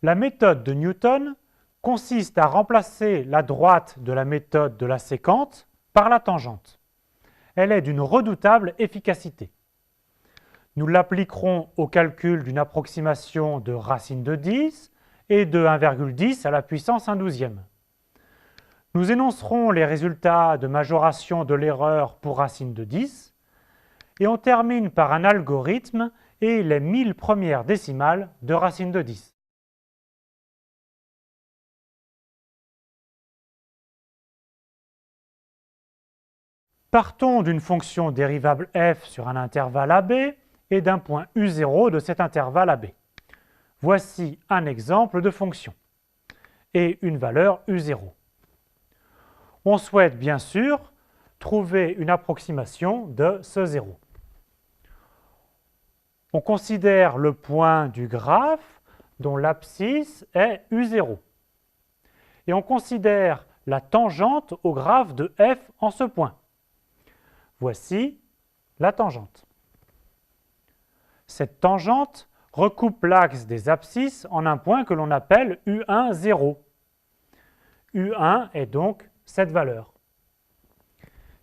La méthode de Newton consiste à remplacer la droite de la méthode de la sécante par la tangente. Elle est d'une redoutable efficacité. Nous l'appliquerons au calcul d'une approximation de racine de 10 et de 1,10 à la puissance 1/12. Nous énoncerons les résultats de majoration de l'erreur pour racine de 10 et on termine par un algorithme et les 1000 premières décimales de racine de 10. Partons d'une fonction dérivable f sur un intervalle AB et d'un point u0 de cet intervalle AB. Voici un exemple de fonction et une valeur u0. On souhaite bien sûr trouver une approximation de ce 0. On considère le point du graphe dont l'abscisse est u0. Et on considère la tangente au graphe de f en ce point. Voici la tangente. Cette tangente recoupe l'axe des abscisses en un point que l'on appelle U1, 0. U1 est donc cette valeur.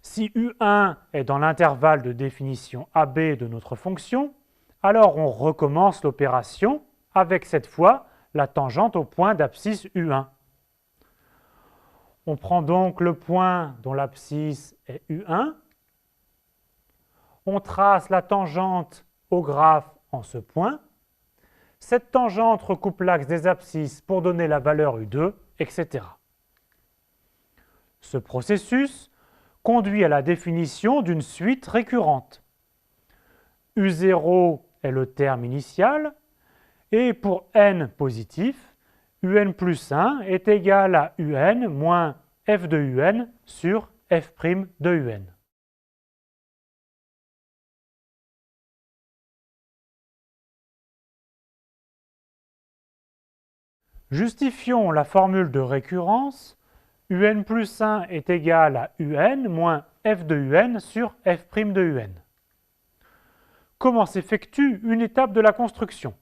Si U1 est dans l'intervalle de définition AB de notre fonction, alors on recommence l'opération avec cette fois la tangente au point d'abscisse U1. On prend donc le point dont l'abscisse est U1, on trace la tangente au graphe en ce point, cette tangente recoupe l'axe des abscisses pour donner la valeur U2, etc. Ce processus conduit à la définition d'une suite récurrente. U0 est le terme initial, et pour n positif, un plus 1 est égal à un moins f de un sur f' de un. Justifions la formule de récurrence. Un plus 1 est égal à un moins f de un sur f' de un. Comment s'effectue une étape de la construction?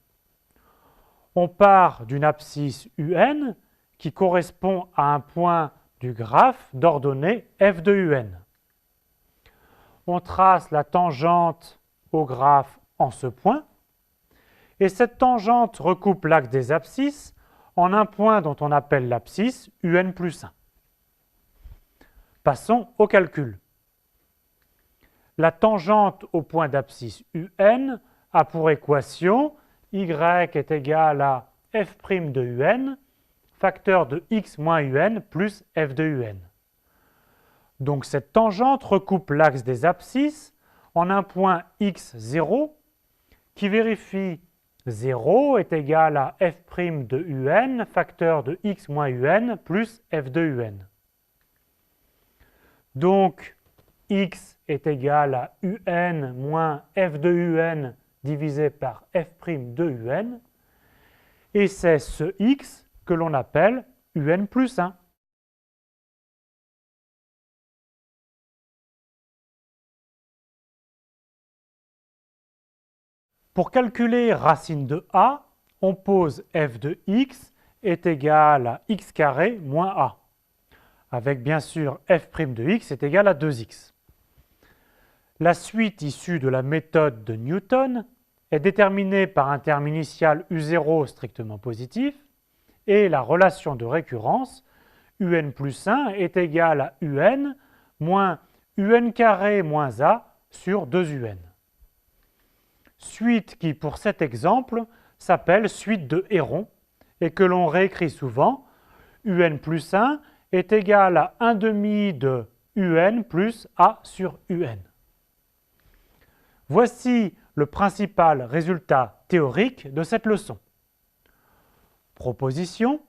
On part d'une abscisse un qui correspond à un point du graphe d'ordonnée f de un. On trace la tangente au graphe en ce point, et cette tangente recoupe l'axe des abscisses en un point dont on appelle l'abscisse un plus 1. Passons au calcul. La tangente au point d'abscisse un a pour équation y est égal à f' de un, facteur de x moins un plus f de un. Donc cette tangente recoupe l'axe des abscisses en un point x0 qui vérifie 0 est égal à f' de un, facteur de x moins un plus f de un. Donc, x est égal à un moins f de un divisé par f' de un, et c'est ce x que l'on appelle un plus 1. Pour calculer racine de a, on pose f de x est égal à x carré moins a, avec bien sûr f' de x est égal à 2x. La suite issue de la méthode de Newton est déterminée par un terme initial u0 strictement positif et la relation de récurrence un plus 1 est égal à un moins un carré moins a sur 2un. Suite qui, pour cet exemple, s'appelle suite de Héron et que l'on réécrit souvent, un plus 1 est égal à 1 demi de un plus a sur un. Voici le principal résultat théorique de cette leçon. Proposition: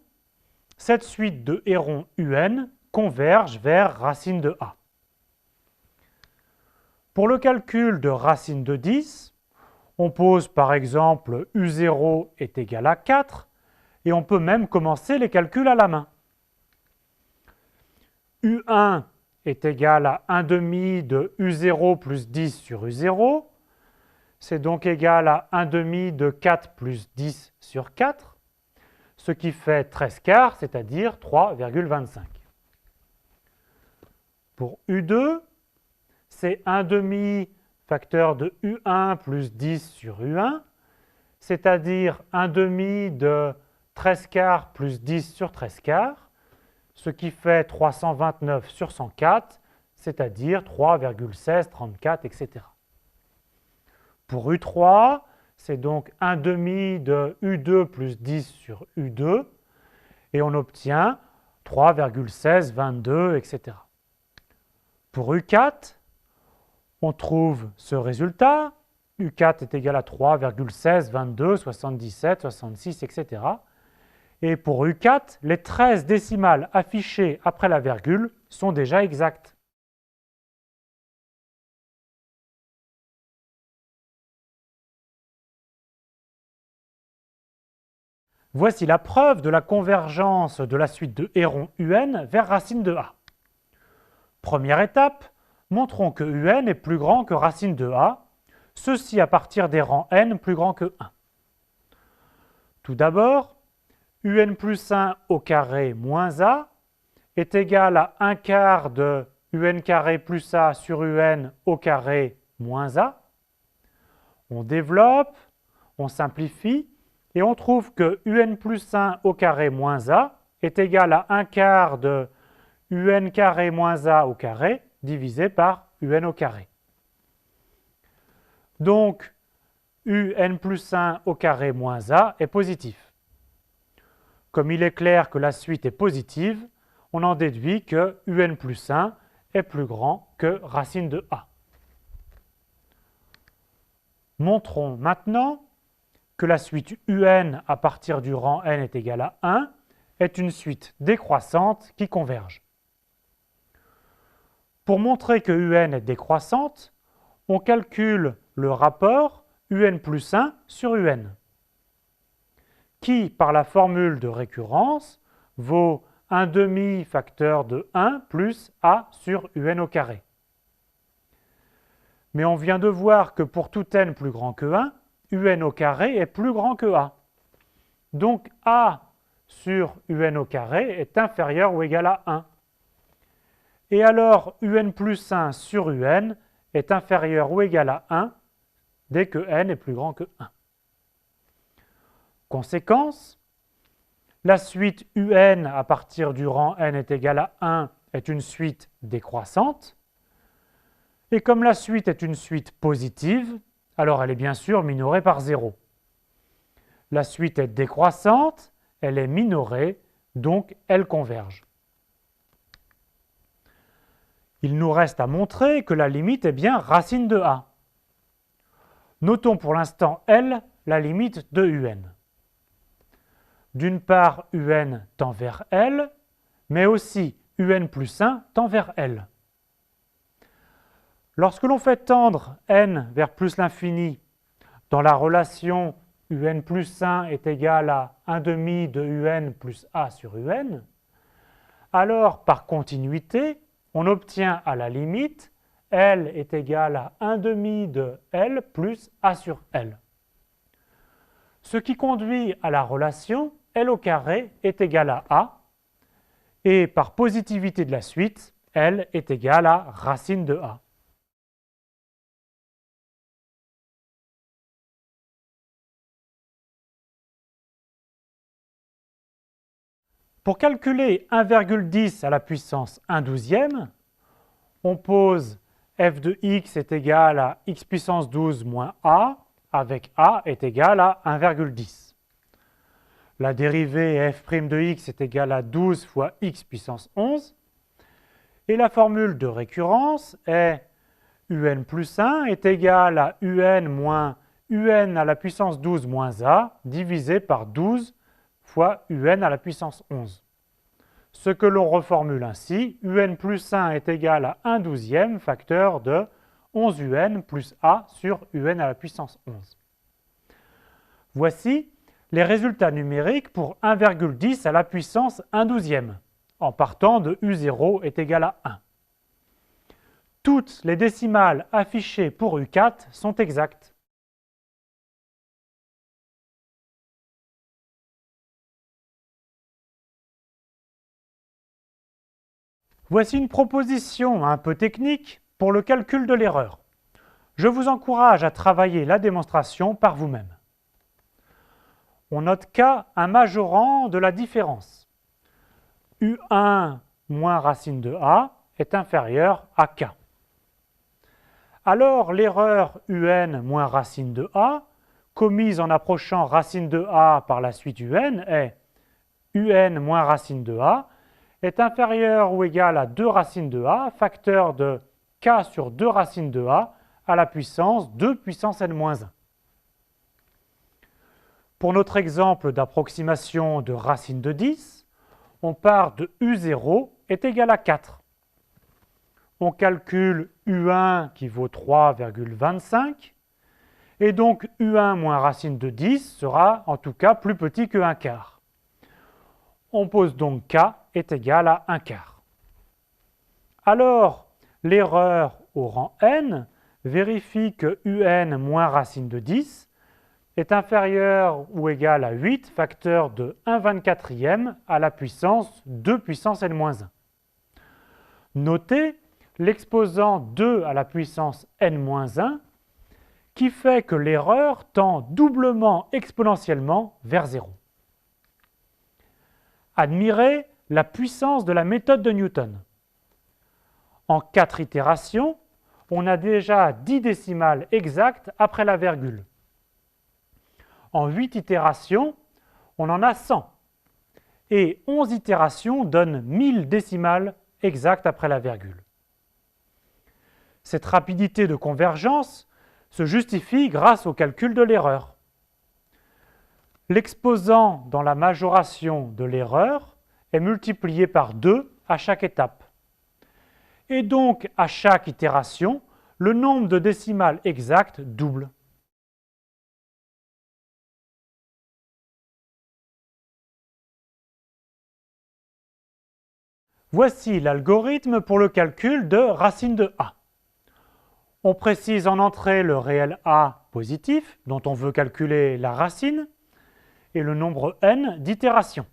cette suite de Héron un converge vers racine de a. Pour le calcul de racine de 10, on pose par exemple u0 est égal à 4 et on peut même commencer les calculs à la main. U1 est égal à 1 demi de u0 plus 10 sur u0. C'est donc égal à 1 demi de 4 plus 10 sur 4. ce qui fait 13 quarts, c'est-à-dire 3,25. Pour U2, c'est 1 demi facteur de U1 plus 10 sur U1, c'est-à-dire 1 demi de 13 quarts plus 10 sur 13 quarts, ce qui fait 329 sur 104, c'est-à-dire 3,1634, etc. Pour U3, c'est donc 1 demi de U2 plus 10 sur U2, et on obtient 3,1622, etc. Pour U4, on trouve ce résultat. U4 est égal à 3,1622, 77, 66, etc. Et pour U4, les 13 décimales affichées après la virgule sont déjà exactes. Voici la preuve de la convergence de la suite de Héron UN vers racine de A. Première étape, montrons que UN est plus grand que racine de A, ceci à partir des rangs n plus grands que 1. Tout d'abord, UN plus 1 au carré moins A est égal à 1 quart de UN carré plus A sur UN au carré moins A. On développe, on simplifie, et on trouve que UN plus 1 au carré moins A est égal à 1 quart de UN carré moins A au carré divisé par UN au carré. Donc, UN plus 1 au carré moins A est positif. Comme il est clair que la suite est positive, on en déduit que UN plus 1 est plus grand que racine de A. Montrons maintenant que la suite UN à partir du rang n est égale à 1 est une suite décroissante qui converge. Pour montrer que UN est décroissante, on calcule le rapport UN plus 1 sur UN, qui, par la formule de récurrence, vaut 1 demi facteur de 1 plus A sur UN au carré. Mais on vient de voir que pour tout n plus grand que 1, UN au carré est plus grand que A. Donc A sur UN au carré est inférieur ou égal à 1. Et alors UN plus 1 sur UN est inférieur ou égal à 1 dès que n est plus grand que 1. Conséquence, la suite UN à partir du rang n est égal à 1 est une suite décroissante. Et comme la suite est une suite positive, alors elle est bien sûr minorée par 0. La suite est décroissante, elle est minorée, donc elle converge. Il nous reste à montrer que la limite est bien racine de A. Notons pour l'instant L, la limite de UN. D'une part, UN tend vers L, mais aussi UN plus 1 tend vers L. Lorsque l'on fait tendre n vers plus l'infini dans la relation UN plus 1 est égal à 1 demi de UN plus A sur UN, alors par continuité, on obtient à la limite L est égal à 1 demi de L plus A sur L. Ce qui conduit à la relation L au carré est égal à A, et par positivité de la suite, L est égal à racine de A. Pour calculer 1,10 à la puissance 1/12e, on pose f de x est égal à x puissance 12 moins a, avec a est égal à 1,10. La dérivée f' de x est égale à 12 fois x puissance 11. Et la formule de récurrence est un plus 1 est égal à un moins un à la puissance 12 moins a divisé par 12 fois un à la puissance 11. Ce que l'on reformule ainsi, un plus 1 est égal à 1/12e facteur de 11 un plus a sur un à la puissance 11. Voici les résultats numériques pour 1,10 à la puissance 1/12e, en partant de U0 est égal à 1. Toutes les décimales affichées pour U4 sont exactes. Voici une proposition un peu technique pour le calcul de l'erreur. Je vous encourage à travailler la démonstration par vous-même. On note K un majorant de la différence. U1 moins racine de A est inférieur à K. Alors l'erreur UN moins racine de A, commise en approchant racine de A par la suite UN, est UN moins racine de A est inférieur ou égal à 2 racines de A, facteur de K sur 2 racines de A à la puissance 2 puissance n-1. Pour notre exemple d'approximation de racine de 10, on part de U0 est égal à 4. On calcule U1 qui vaut 3,25 et donc U1 moins racine de 10 sera en tout cas plus petit que 1 quart. On pose donc K est égal à 1 quart. Alors, l'erreur au rang n vérifie que UN moins racine de 10 est inférieur ou égal à 8 facteur de 1/24e à la puissance 2 puissance n-1. Notez l'exposant 2 à la puissance n-1 qui fait que l'erreur tend doublement exponentiellement vers 0. Admirez la puissance de la méthode de Newton. En 4 itérations, on a déjà 10 décimales exactes après la virgule. En 8 itérations, on en a 100. Et 11 itérations donnent 1000 décimales exactes après la virgule. Cette rapidité de convergence se justifie grâce au calcul de l'erreur. L'exposant dans la majoration de l'erreur est multiplié par 2 à chaque étape. Et donc, à chaque itération, le nombre de décimales exactes double. Voici l'algorithme pour le calcul de racine de A. On précise en entrée le réel A positif, dont on veut calculer la racine, et le nombre n d'itérations.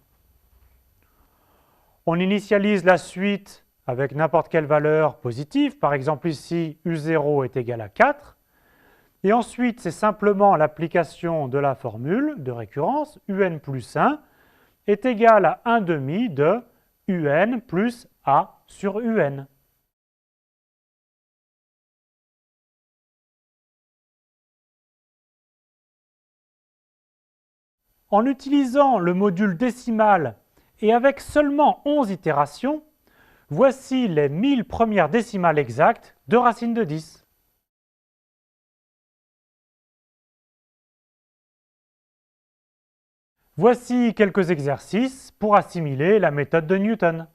On initialise la suite avec n'importe quelle valeur positive, par exemple ici U0 est égal à 4, et ensuite c'est simplement l'application de la formule de récurrence UN plus 1 est égal à 1/2 de UN plus A sur UN. En utilisant le module décimal et avec seulement 11 itérations, voici les 1000 premières décimales exactes de racine de 10. Voici quelques exercices pour assimiler la méthode de Newton.